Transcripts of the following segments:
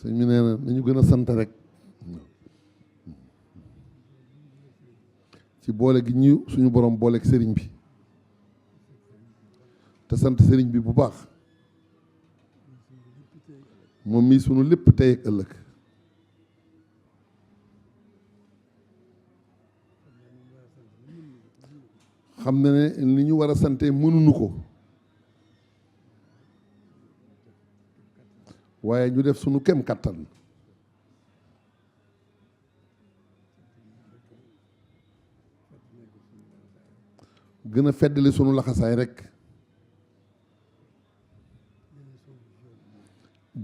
sëñ bi nee na nañu gën a sant rek ci boole gi ñu suñu borom booleeg sëriñ bi te sant sëriñ bi bu baax moom mii suñu lépp tey ak ëllëg xam na ne li ñu war a sante mënuñu ko waaye ñu def suñu kem kattan gën a feddali sunu laxasaay rek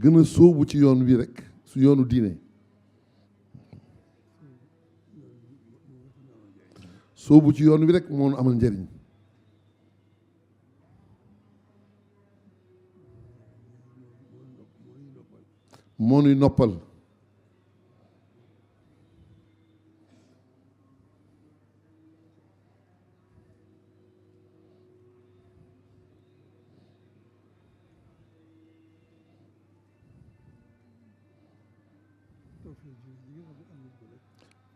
gën a sóobu ci yoon wi rek su yoonu diine sóobu ci yoon wi rek moo nu amal njëriñ moo nuy noppal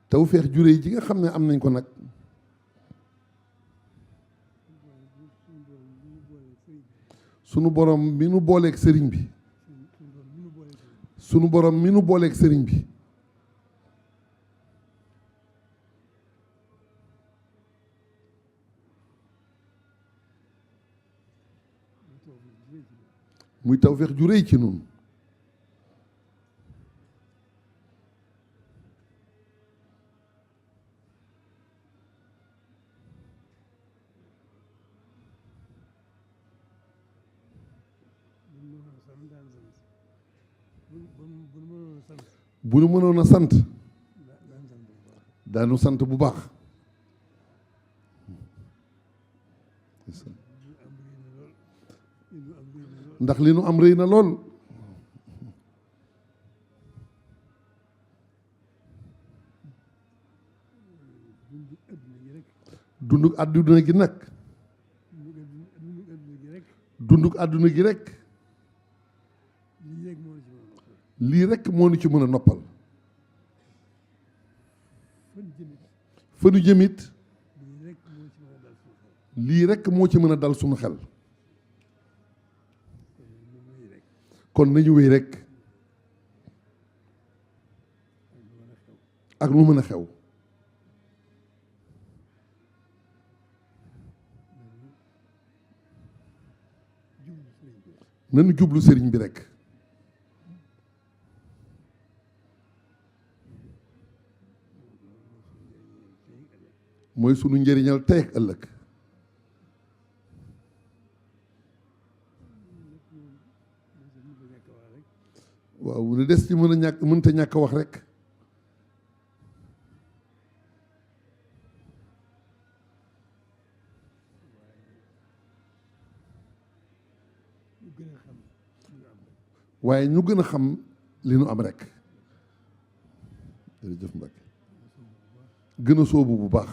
tawfeex jure ji nga xam ne am nañ ko nag sunu borom mi nu booleeg sëriñ bi sunu borom mi nu booleeg sëriñ bi muy tawfeex ju rëy ci nun bu nu mënoon a sant daanu sant bu baax ndax li nu am rëy na lool dunduk àdduna gi nag dunduk àdduna gi rek lii rek moo nu ci mën a noppal fa nu jëmit lii rek moo ci mën a dal sunu xel kon nañu wéy rek ak lu mën a xew nañu jublu sëriñ bi rek mooy sunu njëriñal tey ak ëllëg waaw lu des ci mën a ñàkk mënta ñàkk wax rek waaye ñu gën a xam li nu am rek jërëjëf Mbacké gën a sóobu bu baax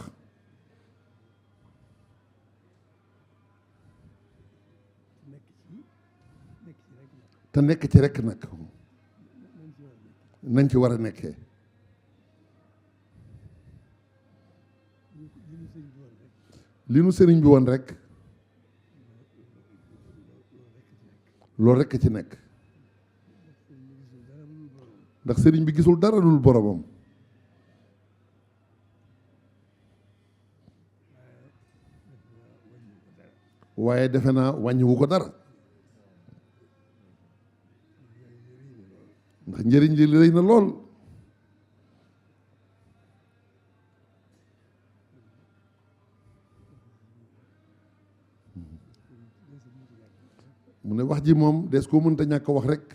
te nekk ci rek nag nañ ci war a nekkee li nu sëriñ bi woon rek loolu rek ci nekk ndax sëriñ bi gisul dara lul boromam waaye defe naa wàññiwu ko dara ndax njëriñ li rëy na lool mu ne wax ji moom des koo mënta ñàkk wax rek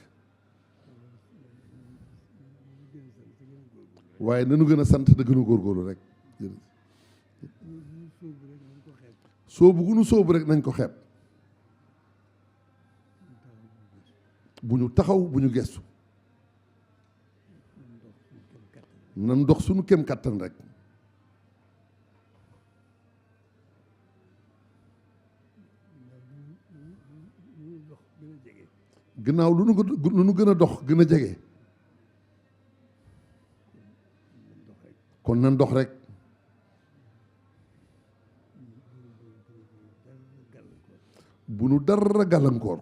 waaye nanu gën a sant te gën a góorgóorlu rek soobu gu nu soobu rek nañ ko xeeb bu ñu taxaw bu ñu gestu nan dox suñu kem kattan rek gannaaw lu nu gën a dox gën a jege kon nan dox rek bu nu dara gàllankoor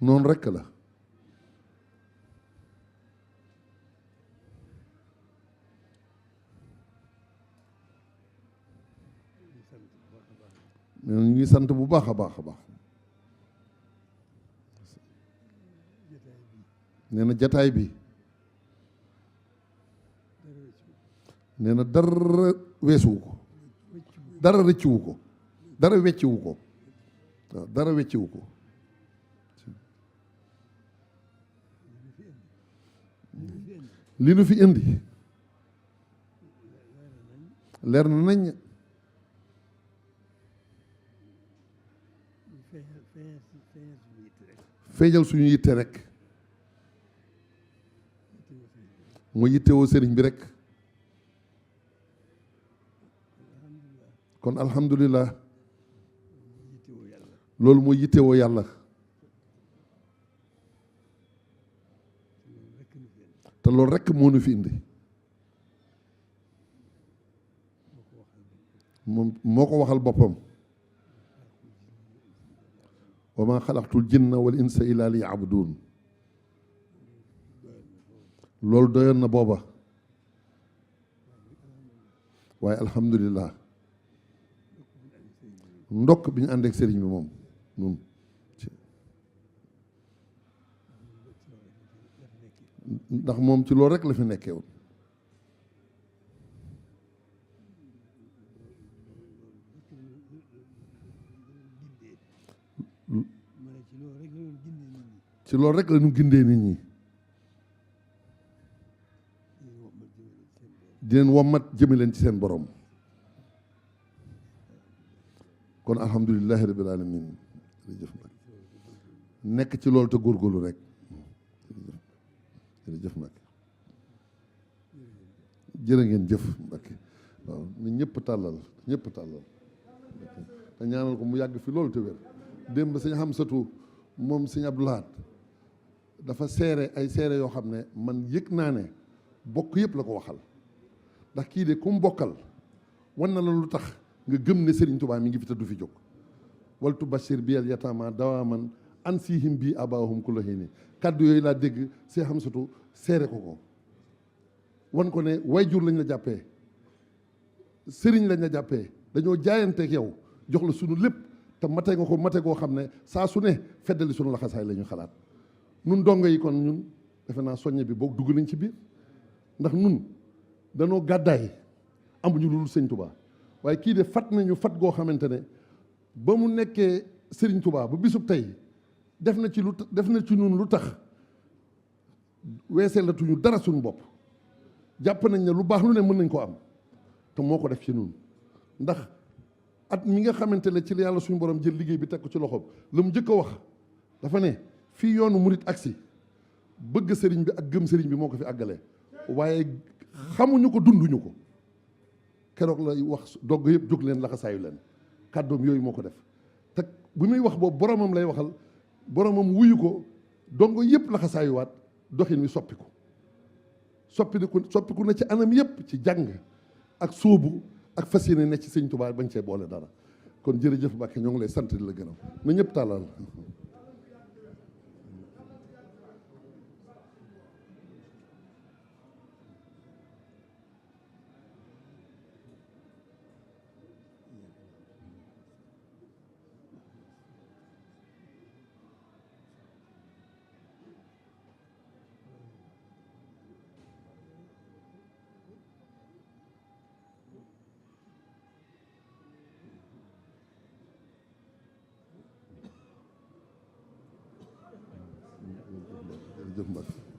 noonu rekk la ñu ngi sant bu baax a baax a baax nee na jataay bi nee na dara weesuwu ko dara rëcciwu ko dara wecciwu ko waaw dara wecciwu ko li nu fi indi leer na nañ feeñal suñu yitte rek mu yittewoo sëriñ bi rek kon alhamdulillah loolu mooy yittewoo yàlla te loolu rek moo nu fi indi moom moo ko waxal boppam wa maa xalaqtul jinna wal insa illa li yabudun loolu doyoon na booba waaye alhamdulillah ndokk bi ñu ànd ak sëriñ bi moom nun ndax moom ci loolu rek la fi nekkee woon ci loolu rek la ñu gindee nit ñi di leen wommat jëme leen ci seen borom kon alhamdulillahi rabbil alamin jërëjëf nag nekk ci loolu te góorgóorlu rek jërëjëf nag jërë ngeen jëf Mbacké waaw ni ñëpp tàllal te ñaanal ko mu yàgg fi loolu te wér démb sëñ Hamsatu moom sëñ Abdou Lahad dafa seere ay seere yoo xam ne man yëg naa ne bokk yëpp la ko waxal ndax kii de ku mu bokkal wan na la lu tax nga gëm ne Serigne Touba mi ngi fi te du fi jóg waltu bashir bi al yatama dawaman ansihim bi abahum kulla hini kàddu yooyu laa dégg see xam satu seere ko wan ko ne wayjur lañ la jàppee sëriñ lañ la jàppee dañoo jaayanteeg yow jox la sunu lépp te mate nga ko mate goo xam ne saa su ne feddali sunu laxasaay la ñu xalaat nun dongo yi kon ñun defe naa soññe bi boog dugg nañ ci biir ndax nun danoo gàddaay amuñu lu dul sëñ Touba waaye kii de fat nañu fat goo xamante ne ba mu nekkee Serigne Touba ba bisub tey def na ci ñun lu tax weesee la tuñu dara suñu bopp jàpp nañ ne lu baax lu ne mën nañ ko am te moo ko def ci ñun ndax at mi nga xamante ne ci la yàlla suñu borom jël liggéey bi teg ko ci loxoom la mu njëkk a wax dafa ne fii yoonu murit agsi bëgg sëriñ bi ak gëm sëriñ bi moo ko fi àggalee waaye xamuñu ko dunduñu ko keroog lay wax dogg yëpp jóg leen laxasaayu leen kàddoom yooyu moo ko def te bu muy wax boobu boromam lay waxal boromam wuyu ko dongo yëpp laxasaayuwaat doxin wi soppiku na ci anam yëpp ci jàng ak sóobu ak fas yéene ne ci sëñ Tuubaa bañ cee boole dara kon jërëjëf Mbacké ñoo ngi lay sant di la gërëm na ñëpp tàllal jërëjëf Mbacké